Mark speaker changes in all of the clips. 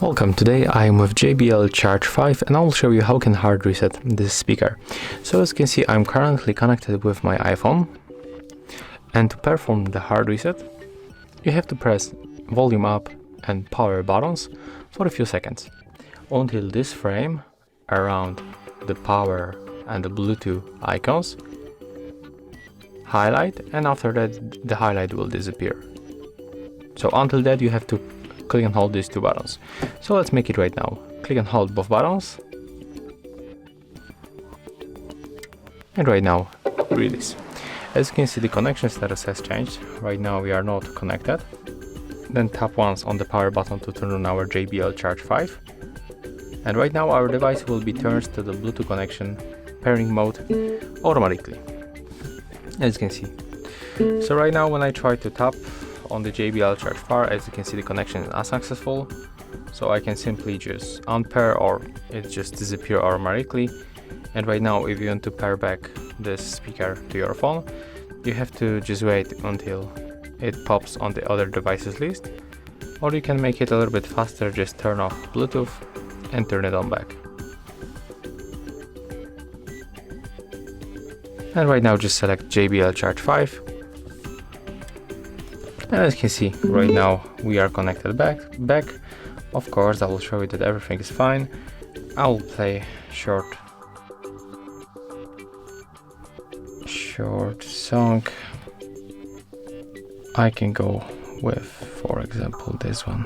Speaker 1: Welcome, today I am with JBL Charge 5 and I will show you how you can hard reset this speaker. So as you can see, I'm currently connected with my iPhone, and to perform the hard reset you have to press volume up and power buttons for a few seconds until this frame around the power and the Bluetooth icons highlight, and after that the highlight will disappear. So until that you have to click and hold these two buttons. So let's make it right now. Click and hold both buttons. And right now, release. As you can see, the connection status has changed. Right now we are not connected. Then tap once on the power button to turn on our JBL Charge 5. And right now our device will be turned to the Bluetooth connection pairing mode automatically. As you can see. So right now when I try to tap on the JBL Charge 5, as you can see, the connection is unsuccessful, so I can simply just unpair or it just disappear automatically. And right now if you want to pair back this speaker to your phone, you have to just wait until it pops on the other devices list, or you can make it a little bit faster, just turn off Bluetooth and turn it on back. And right now just select JBL Charge 5. As you can see, right now we are connected back. Of course, I will show you that everything is fine. I will play short song. I can go with, for example, this one.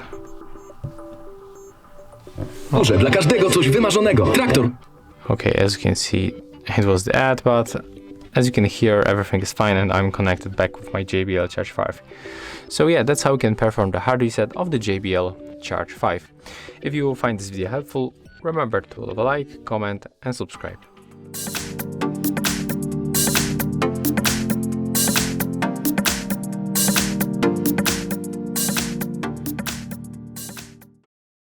Speaker 2: Może dla każdego coś wymarzonego. Traktor.
Speaker 1: Okay, as you can see, it was the ad, but as you can hear, everything is fine and I'm connected back with my JBL Charge 5. So yeah, that's how you can perform the hard reset of the JBL Charge 5. If you find this video helpful, remember to leave a like, comment and subscribe.